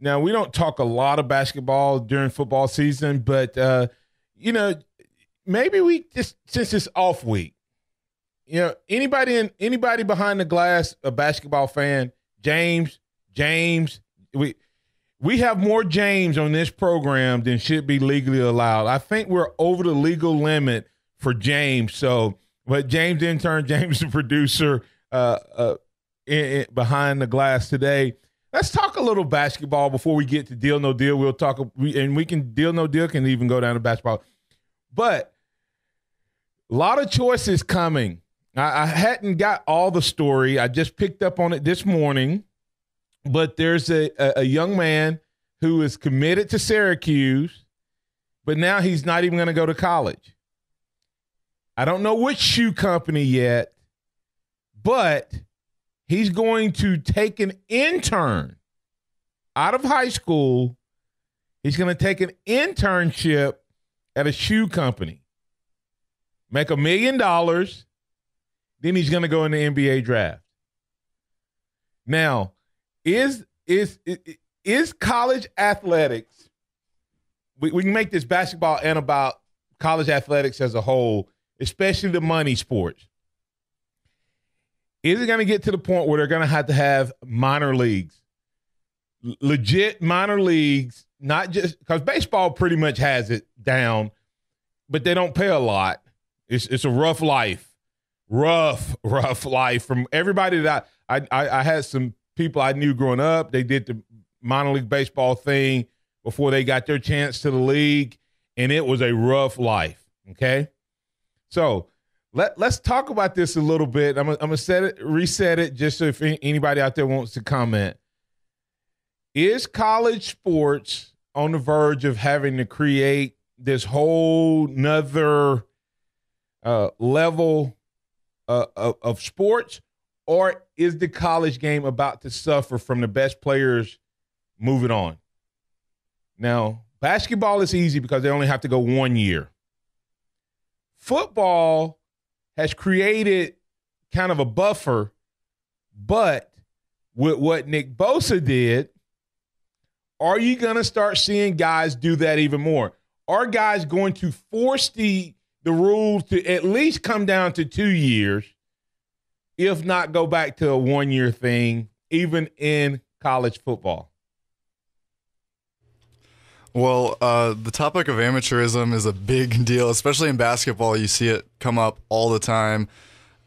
Now, we don't talk a lot of basketball during football season, but, maybe we just, since it's off week, anybody behind the glass, a basketball fan, James, we have more James on this program than should be legally allowed. I think we're over the legal limit for James. So, but James intern, James the producer behind the glass today. Let's talk a little basketball before we get to Deal No Deal. We'll talk, and we can Deal No Deal can even go down to basketball. But a lot of choices coming. I hadn't got all the story. I just picked up on it this morning. But there's a young man who is committed to Syracuse, but now he's not even going to go to college. I don't know which shoe company yet, but he's going to take an intern out of high school. He's going to take an internship at a shoe company, make $1 million, then he's going to go in the NBA draft. Now, is college athletics, we can make this basketball and about college athletics as a whole, especially the money sports. Is it going to get to the point where they're going to have minor leagues? Legit minor leagues, not just because baseball pretty much has it down, but they don't pay a lot. It's a rough life. Rough life. From everybody that I had some people I knew growing up, they did the minor league baseball thing before they got their chance to the league, and it was a rough life, okay? So let's talk about this a little bit. I'm gonna reset it just so if anybody out there wants to comment. Is college sports on the verge of having to create this whole nother level of sports, or is the college game about to suffer from the best players moving on? Now, basketball is easy because they only have to go 1 year. Football has created kind of a buffer, but with what Nick Bosa did, are you going to start seeing guys do that even more? Are guys going to force the rules to at least come down to 2 years, if not go back to a 1 year thing, even in college football? Well, the topic of amateurism is a big deal, especially in basketball. You see it come up all the time.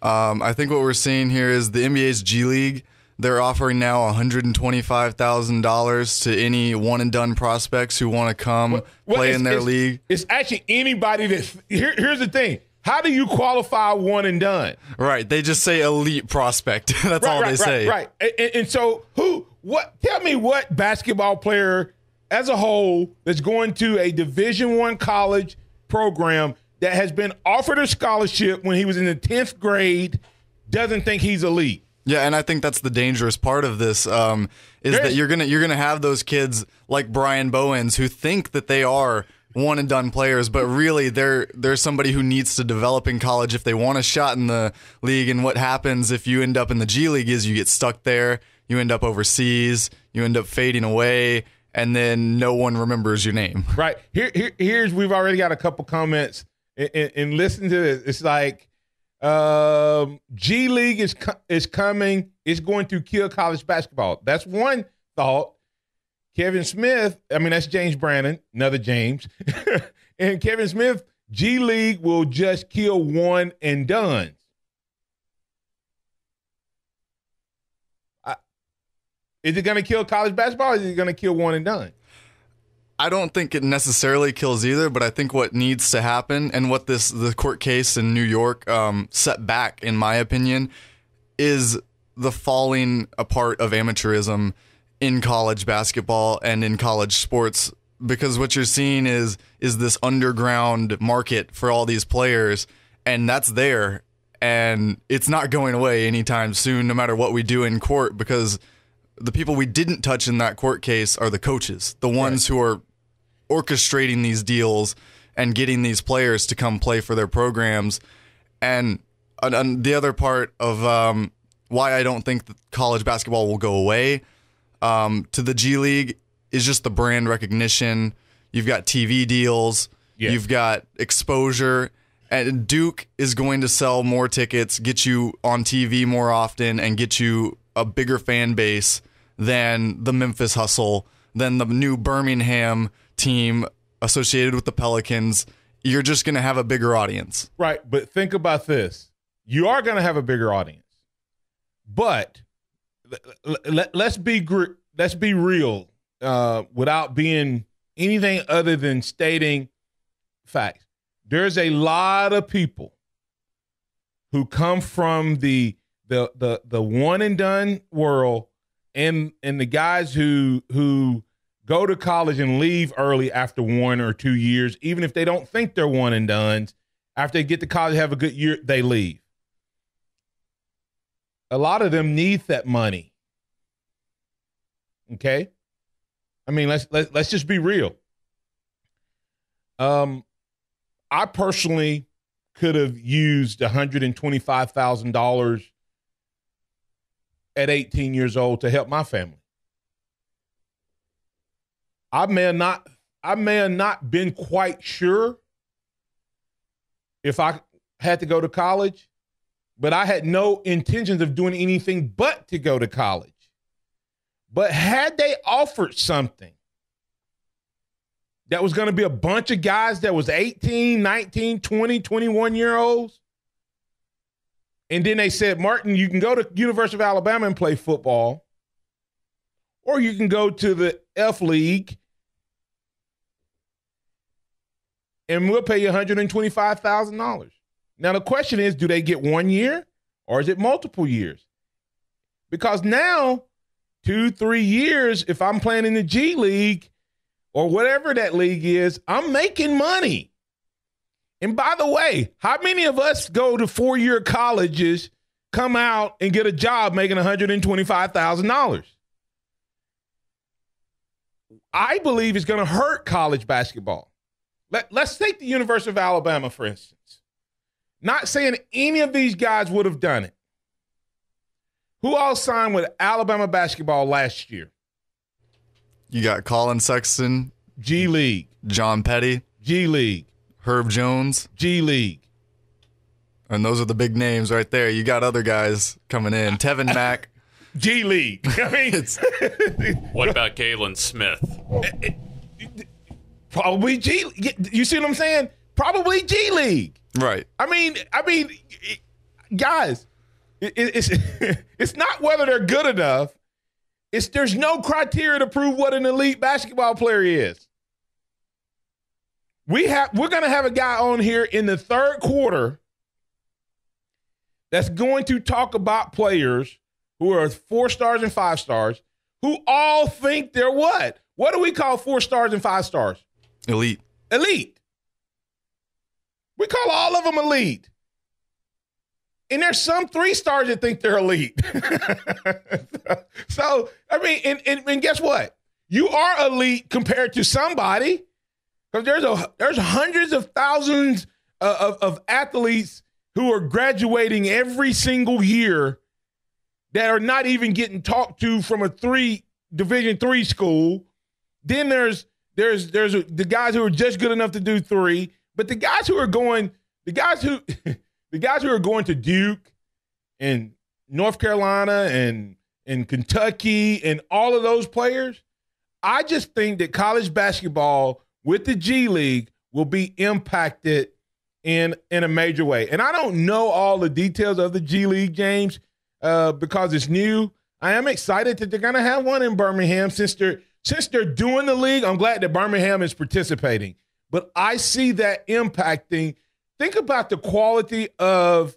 I think what we're seeing here is the NBA's G League. They're offering now $125,000 to any one-and-done prospects who want to come play in their league. It's actually anybody that here's the thing. How do you qualify one and done? Right. They just say elite prospect. That's all they say. Right. And so tell me what basketball player as a whole that's going to a Division I college program that has been offered a scholarship when he was in the 10th grade doesn't think he's elite? Yeah, and I think that's the dangerous part of this, that you're gonna have those kids like Brian Bowens who think that they are one and done players, but really they're somebody who needs to develop in college if they want a shot in the league. And what happens if you end up in the G League is you get stuck there, you end up overseas, you end up fading away, and then no one remembers your name. Right. Here's we've already got a couple comments and listen to this. It's like G League is coming. It's going to kill college basketball. That's one thought. Kevin Smith, that's James Brandon, another James. And Kevin Smith, G League will just kill one and done. Is it going to kill college basketball, or is it going to kill one and done? I don't think it necessarily kills either, but I think what needs to happen and what the court case in New York set back, in my opinion, is the falling apart of amateurism in college basketball and in college sports, because what you're seeing is this underground market for all these players, and that's there, and it's not going away anytime soon, no matter what we do in court, because the people we didn't touch in that court case are the coaches, the ones who are orchestrating these deals and getting these players to come play for their programs. And the other part of why I don't think that college basketball will go away, to the G League, is just the brand recognition. You've got TV deals. Yes. You've got exposure. And Duke is going to sell more tickets, get you on TV more often, and get you a bigger fan base than the Memphis Hustle, than the new Birmingham team associated with the Pelicans. You're just going to have a bigger audience. Right, but think about this. You are going to have a bigger audience. But let's be real without being anything other than stating facts. There's a lot of people who come from the one and done world and the guys who go to college and leave early after 1 or 2 years, even if they don't think they're one and done. After they get to college, have a good year, they leave. A lot of them need that money. Okay? I mean, let's just be real. I personally could have used $125,000 at 18 years old to help my family. I may have not been quite sure if I had to go to college, but I had no intentions of doing anything but to go to college. But had they offered something that was going to be a bunch of guys that was 18, 19, 20, 21-year-olds, and then they said, Martin, you can go to University of Alabama and play football, or you can go to the F League, and we'll pay you $125,000. Now, the question is, do they get 1 year, or is it multiple years? Because now, 2-3 years, if I'm playing in the G League, or whatever that league is, I'm making money. And by the way, how many of us go to 4-year colleges, come out, and get a job making $125,000? I believe it's going to hurt college basketball. Let's take the University of Alabama, for instance. Not saying any of these guys would have done it. Who all signed with Alabama basketball last year? You got Colin Sexton, G League. John Petty, G League. Herb Jones, G League. And those are the big names right there. You got other guys coming in. Tevin Mack. G League. I mean, what about Galen Smith? Probably G. You see what I'm saying? Probably G League. Right. I mean, guys, it's not whether they're good enough. There's no criteria to prove what an elite basketball player is. We're going to have a guy on here in the third quarter that's going to talk about players who are 4 stars and 5 stars who all think they're what? What do we call 4 stars and 5 stars? Elite. Elite. We call all of them elite. And there's some 3 stars that think they're elite. So, I mean, and guess what? You are elite compared to somebody, because there's hundreds of thousands of athletes who are graduating every single year that are not even getting talked to from a Division III school. Then there's the guys who are just good enough to do 3, but the guys who are going to Duke and North Carolina and Kentucky and all of those players, I just think that college basketball with the G League will be impacted in a major way. And I don't know all the details of the G League, James, because it's new. I am excited that they're going to have one in Birmingham since they're doing the league. I'm glad that Birmingham is participating. But I see that impacting. Think about the quality of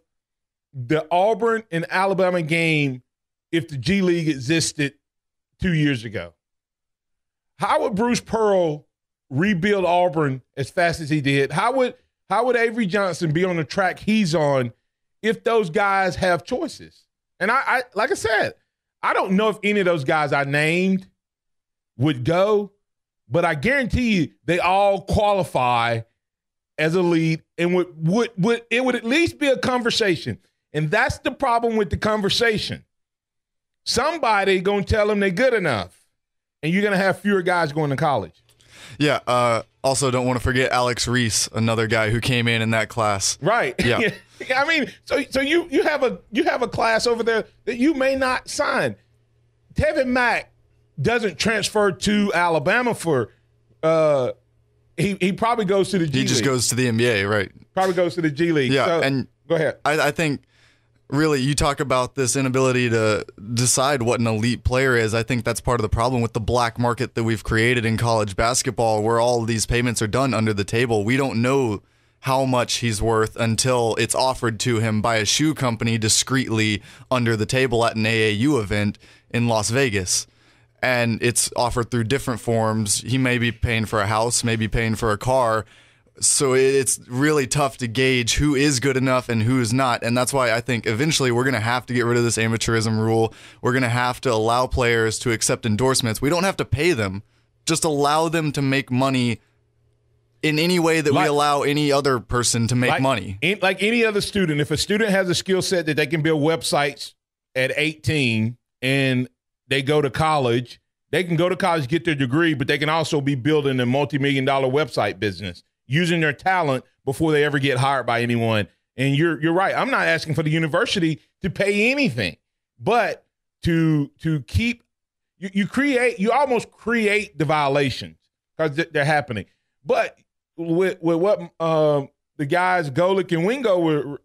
the Auburn and Alabama game if the G League existed 2 years ago. How would Bruce Pearl rebuild Auburn as fast as he did? How would Avery Johnson be on the track he's on if those guys have choices? And I like I said, I don't know if any of those guys I named would go, but I guarantee you they all qualify as a lead, and it would at least be a conversation. And that's the problem with the conversation. Somebody gonna tell them they're good enough. and you're going to have fewer guys going to college. Yeah. Also, don't want to forget Alex Reese, another guy who came in that class. Right. Yeah. I mean, so you have a class over there that you may not sign. Tevin Mack doesn't transfer to Alabama for. He probably goes to the G League. He just goes to the NBA, right? Probably goes to the G League. Yeah. So, and go ahead. I think. Really, you talk about this inability to decide what an elite player is. I think that's part of the problem with the black market that we've created in college basketball, where all of these payments are done under the table. We don't know how much he's worth until it's offered to him by a shoe company discreetly under the table at an AAU event in Las Vegas. And it's offered through different forms. He may be paying for a house, maybe paying for a car. So it's really tough to gauge who is good enough and who is not. And that's why I think eventually we're going to have to get rid of this amateurism rule. We're going to have to allow players to accept endorsements. We don't have to pay them. Just allow them to make money in any way that we allow any other person to make money. Like any other student, if a student has a skill set that they can build websites at 18 and they go to college, they can go to college, get their degree, but they can also be building a multi-million-dollar website business, using their talent before they ever get hired by anyone. And you're right. I'm not asking for the university to pay anything, but to keep you almost create the violations because they're happening. But with what the guys Golick and Wingo were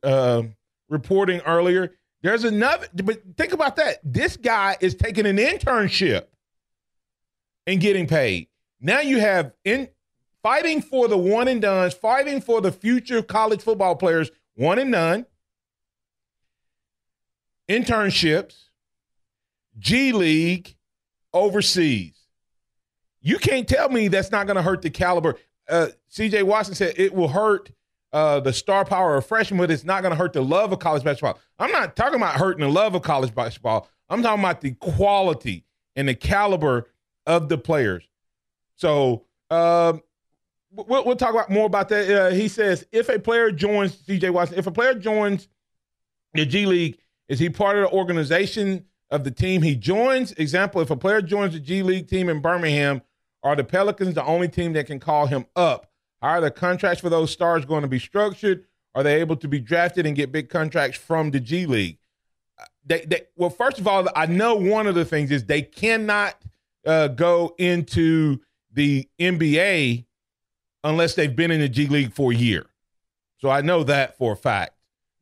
reporting earlier, there's another. But think about that. This guy is taking an internship and getting paid. Now you have fighting for the one and dones, fighting for the future college football players, one and done, internships, G League, overseas. You can't tell me that's not going to hurt the caliber. C.J. Watson said it will hurt the star power of freshmen, but it's not going to hurt the love of college basketball. I'm not talking about hurting the love of college basketball. I'm talking about the quality and the caliber of the players. So, we'll talk about more about that. He says, if a player joins, C.J. Watson, if a player joins the G League, is he part of the organization of the team he joins? Example, if a player joins the G League team in Birmingham, are the Pelicans the only team that can call him up? How are the contracts for those stars going to be structured? Are they able to be drafted and get big contracts from the G League? Well, first of all, I know one of the things is they cannot go into the NBA unless they've been in the G League for a year. So I know that for a fact.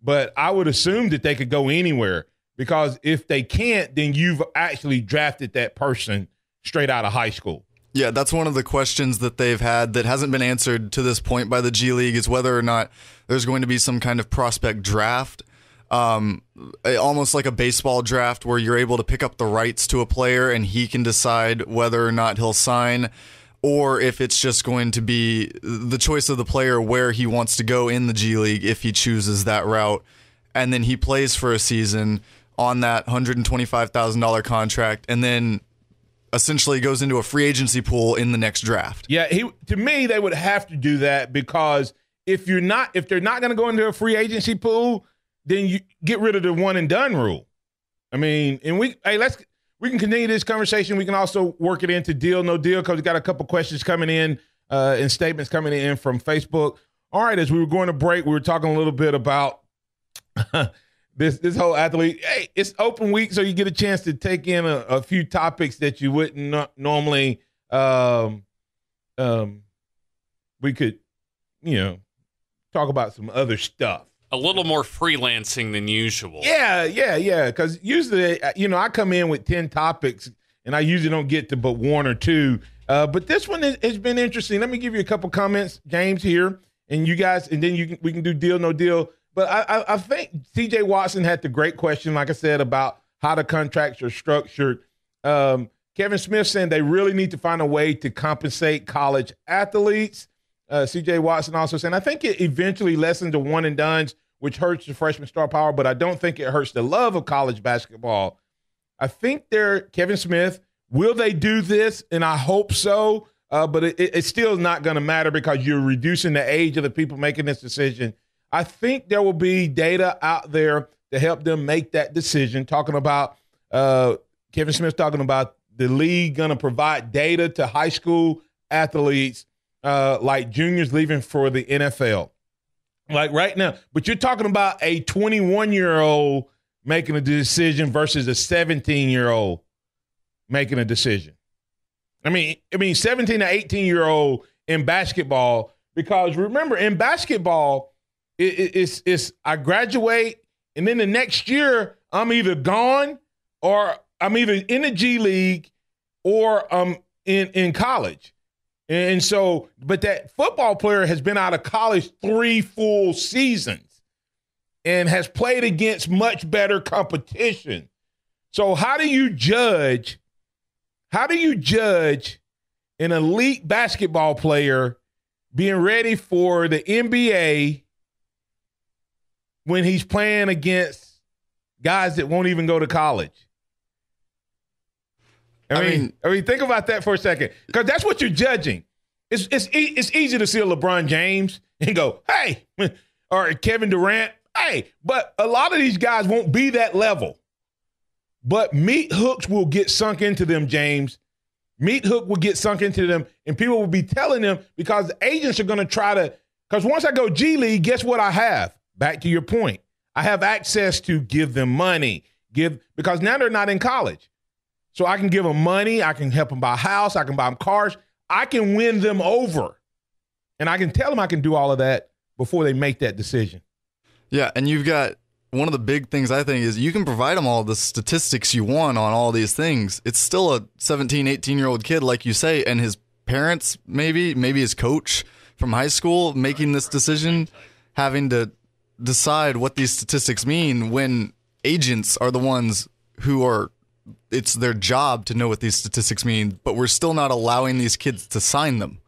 But I would assume that they could go anywhere because if they can't, then you've actually drafted that person straight out of high school. Yeah, that's one of the questions that they've had that hasn't been answered to this point by the G League is whether or not there's going to be some kind of prospect draft, almost like a baseball draft where you're able to pick up the rights to a player and he can decide whether or not he'll sign, or if it's just going to be the choice of the player where he wants to go in the G League if he chooses that route. And then he plays for a season on that $125,000 contract and then essentially goes into a free agency pool in the next draft. Yeah, to me, they would have to do that because if they're not going to go into a free agency pool, then you get rid of the one and done rule. I mean, and we can continue this conversation. We can also work it into deal, no deal, because we got a couple questions coming in and statements coming in from Facebook. All right, as we were going to break, we were talking a little bit about this whole athlete. Hey, it's open week, so you get a chance to take in a few topics that you wouldn't normally. We could, talk about some other stuff. A little more freelancing than usual. Yeah. Because usually, I come in with 10 topics, and I usually don't get to but one or two. But this one has been interesting. Let me give you a couple comments, James, here, and you guys, and then we can do deal, no deal. But I think C.J. Watson had the great question, like I said, about how the contracts are structured. Kevin Smith saying they really need to find a way to compensate college athletes. C.J. Watson also saying, I think it eventually lessens the one and dones, which hurts the freshman star power, but I don't think it hurts the love of college basketball. I think Kevin Smith, will they do this? And I hope so, but it's still not going to matter because you're reducing the age of the people making this decision. I think there will be data out there to help them make that decision, talking about Kevin Smith talking about the league going to provide data to high school athletes like juniors leaving for the NFL? Like right now, but you're talking about a 21-year-old making a decision versus a 17-year-old making a decision. I mean 17 to 18-year-old in basketball, because remember, in basketball, it's I graduate and then the next year I'm either gone or I'm either in the G League or I'm in college. And so, but that football player has been out of college 3 full seasons and has played against much better competition. So how do you judge an elite basketball player being ready for the NBA when he's playing against guys that won't even go to college? I mean, think about that for a second, because that's what you're judging. It's easy to see a LeBron James and go, hey, or Kevin Durant, hey, but a lot of these guys won't be that level. But meat hooks will get sunk into them, James. Meat hook will get sunk into them, and people will be telling them, because agents are going to try to, because once I go G League, guess what I have? Back to your point. I have access to give them money, because now they're not in college. So I can give them money. I can help them buy a house. I can buy them cars. I can win them over. And I can tell them I can do all of that before they make that decision. Yeah, and you've got one of the big things I think is you can provide them all the statistics you want on all these things. It's still a 17, 18-year-old kid, like you say, and his parents, maybe his coach from high school making this decision, having to decide what these statistics mean when agents are the ones who are, it's their job to know what these statistics mean, but we're still not allowing these kids to sign them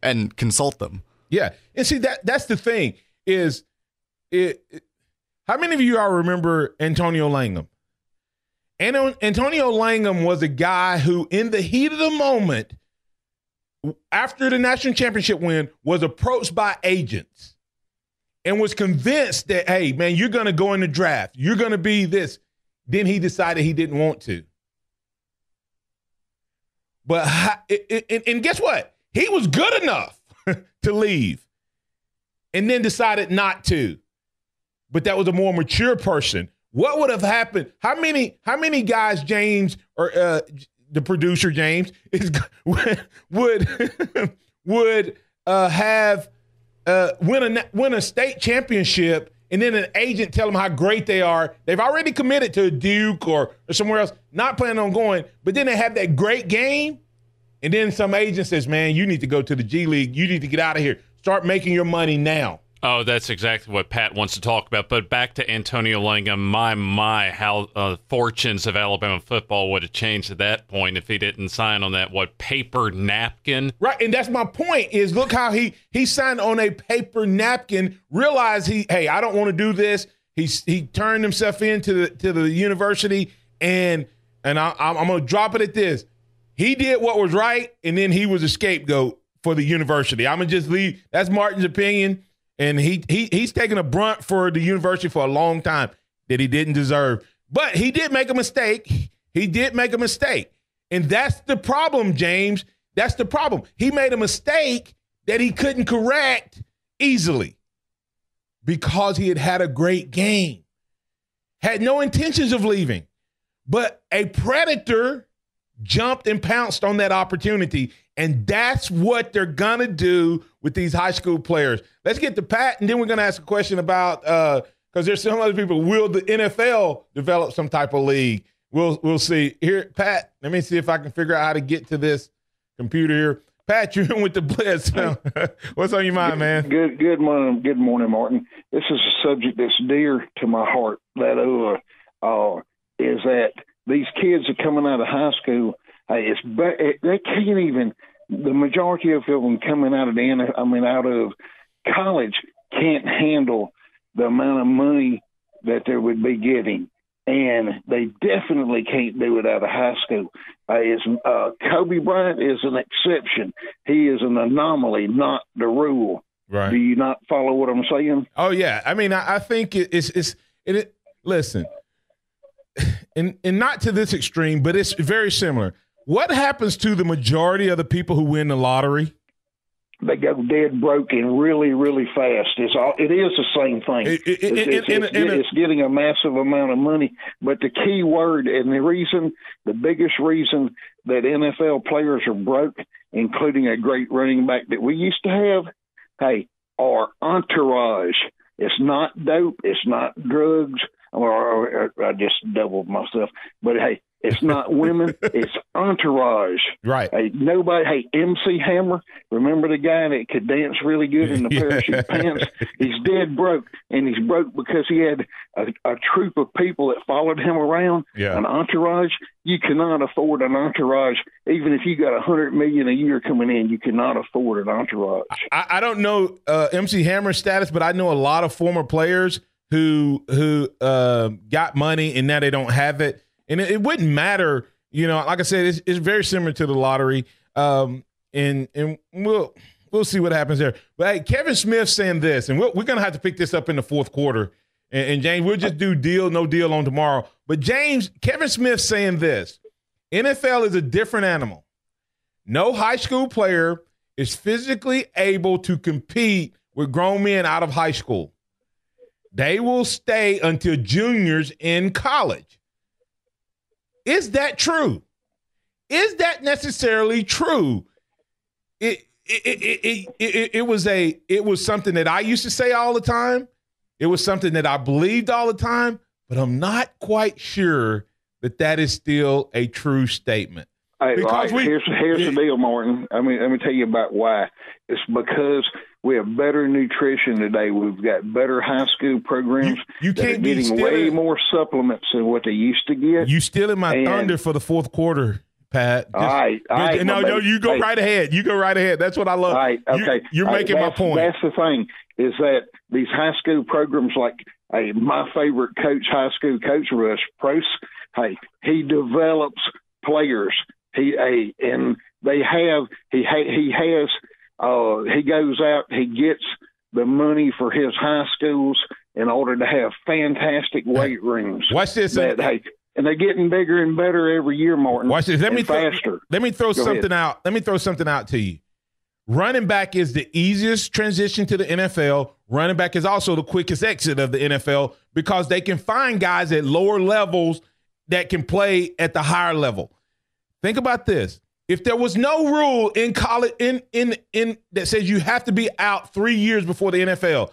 and consult them. Yeah. And see, that's the thing is, how many of you all remember Antonio Langham? Antonio Langham was a guy who, in the heat of the moment, after the national championship win, was approached by agents and was convinced that, hey, man, you're going to go in the draft. You're going to be this. Then he decided he didn't want to. But and guess what? He was good enough to leave and then decided not to. But that was a more mature person. What would have happened? How many guys, James, or the producer James, would have win a state championship, and then an agent tell them how great they are? They've already committed to Duke or somewhere else, not planning on going, but then they have that great game, and then some agent says, man, you need to go to the G League. You need to get out of here. Start making your money now. Oh, that's exactly what Pat wants to talk about. But back to Antonio Langham, my, how fortunes of Alabama football would have changed at that point if he didn't sign on that, paper napkin? Right, and that's my point is, look how he signed on a paper napkin, realized hey, I don't want to do this. He turned himself into the university, and I'm going to drop it at this. He did what was right, and then he was a scapegoat for the university. I'm going to just leave. That's Martin's opinion. And he's taken a brunt for the university for a long time that he didn't deserve. But he did make a mistake. And that's the problem, James. That's the problem. He made a mistake that he couldn't correct easily because he had a great game. Had no intentions of leaving. But a predator jumped and pounced on that opportunity. And that's what they're going to do with these high school players. Let's get to Pat, and then we're going to ask a question about, because there's some other people, will the NFL develop some type of league? We'll see. Here, Pat, let me see if I can figure out how to get to this computer here. Pat, you're in with the Blitz. What's on your mind, man? Good morning, Martin. This is a subject that's dear to my heart. That is that these kids are coming out of high school. They can't even. The majority of them coming out of college can't handle the amount of money that they would be getting, and they definitely can't do it out of high school. Kobe Bryant is an exception. He is an anomaly, not the rule. Right? Do you not follow what I'm saying? Oh yeah. I mean, I think it's listen, and not to this extreme, but it's very similar. What happens to the majority of the people who win the lottery? They go dead broke and really, really fast. It is the same thing. It's getting a massive amount of money. But the key word and the biggest reason that NFL players are broke, including a great running back that we used to have, are entourage. It's not dope. It's not drugs. Or I just doubled myself. But, it's not women. It's entourage. Right. Nobody. MC Hammer. Remember the guy that could dance really good in the parachute pants? He's dead broke, and he's broke because he had a troop of people that followed him around. Yeah. An entourage. You cannot afford an entourage. Even if you got $100 million a year coming in, you cannot afford an entourage. I don't know MC Hammer's status, but I know a lot of former players who got money and now they don't have it. And it wouldn't matter, like I said, it's very similar to the lottery. And we'll see what happens there. But Kevin Smith saying this, and we're going to have to pick this up in the fourth quarter. And James, we'll just do deal, no deal on tomorrow. But Kevin Smith saying this, NFL is a different animal. No high school player is physically able to compete with grown men out of high school. They will stay until juniors in college. Is that true? Is that necessarily true? It was something that I used to say all the time. It was something that I believed all the time, but I'm not quite sure that is still a true statement. Because here's the deal, Martin. Let me tell you about why. It's because we have better nutrition today. We've got better high school programs. You can't be getting way more supplements than what they used to get. You stealing my thunder for the fourth quarter, Pat. All right. No, you go right ahead. You go right ahead. That's what I love. All right, okay. You're making my point. That's the thing, is that these high school programs like my favorite coach, high school coach, Russ Prost, he develops players. He goes out, he gets the money for his high schools in order to have fantastic weight rooms. Watch this. And they're getting bigger and better every year, Martin. Watch this. Let me throw something ahead. out. Let me throw something out to you. Running back is the easiest transition to the NFL. Running back is also the quickest exit of the NFL because they can find guys at lower levels that can play at the higher level. Think about this. If there was no rule in college in that says you have to be out 3 years before the NFL,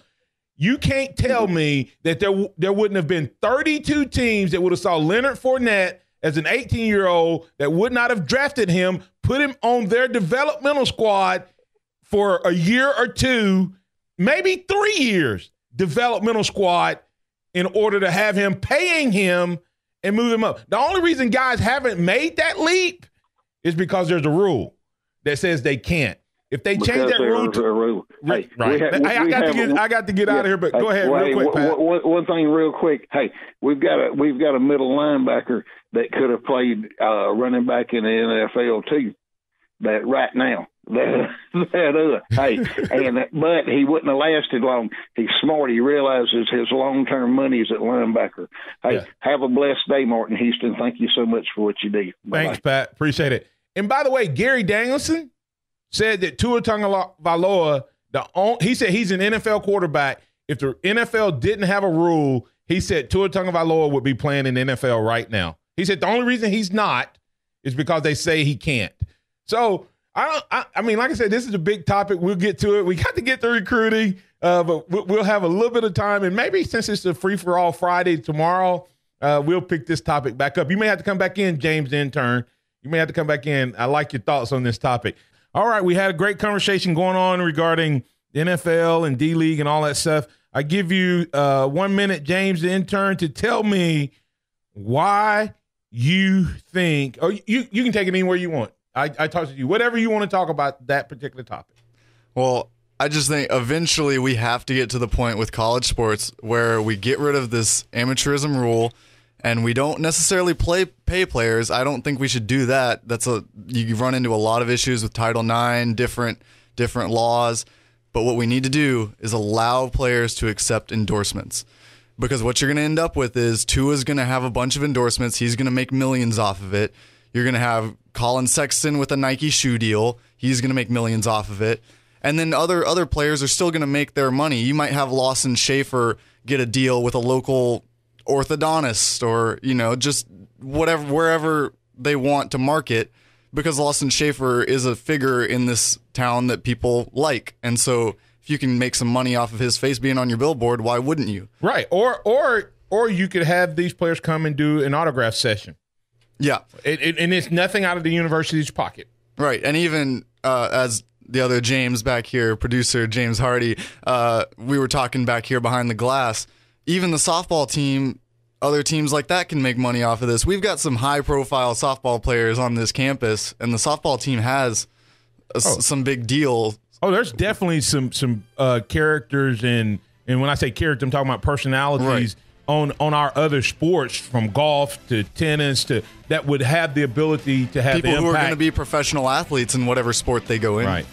you can't tell me that there wouldn't have been 32 teams that would have saw Leonard Fournette as an 18-year-old that would not have drafted him, put him on their developmental squad for a year or two, maybe 3 years, developmental squad, in order to have him, paying him and move him up. The only reason guys haven't made that leap is because there's a rule that says they can't. If they change that rule, right? I got to get out of here. But go ahead, real quick, Pat. One thing, real quick. We've got a middle linebacker that could have played running back in the NFL too. That right now, but he wouldn't have lasted long. He's smart. He realizes his long-term money is at linebacker. Have a blessed day, Martin Houston. Thank you so much for what you do. Bye-bye. Thanks, Pat. Appreciate it. And by the way, Gary Danielson said that Tua Tagovailoa, he said he's an NFL quarterback. If the NFL didn't have a rule, he said Tua Tagovailoa would be playing in the NFL right now. He said the only reason he's not is because they say he can't. So, I mean, like I said, this is a big topic. We'll get to it. We got to get to recruiting, but we'll have a little bit of time. And maybe since it's a free-for-all Friday tomorrow, we'll pick this topic back up. You may have to come back in, James, the intern. You may have to come back in. I like your thoughts on this topic. All right, we had a great conversation going on regarding the NFL and D-League and all that stuff. I give you 1 minute, James, the intern, to tell me why you think – you can take it anywhere you want. I talk to you. Whatever you want to talk about that particular topic. Well, I just think eventually we have to get to the point with college sports where we get rid of this amateurism rule and we don't necessarily pay players. I don't think we should do that. You run into a lot of issues with Title IX, different laws. But what we need to do is allow players to accept endorsements. Because what you're going to end up with is Tua's going to have a bunch of endorsements. He's going to make millions off of it. You're going to have Colin Sexton with a Nike shoe deal. He's going to make millions off of it. And then other players are still going to make their money. You might have Lawson Schaefer get a deal with a local orthodontist or, just wherever they want to market, because Lawson Schaefer is a figure in this town that people like. And so if you can make some money off of his face being on your billboard, why wouldn't you? Right. Or you could have these players come and do an autograph session. Yeah. And it's nothing out of the university's pocket. Right. And even as the other James back here, producer James Hardy, we were talking back here behind the glass, even the softball team, other teams like that can make money off of this. We've got some high-profile softball players on this campus, and the softball team has some big deal. Oh, there's definitely some characters, and when I say character, I'm talking about personalities. Right. On our other sports, from golf to tennis to that would have the ability to have people the impact. Who are going to be professional athletes in whatever sport they go in. Right.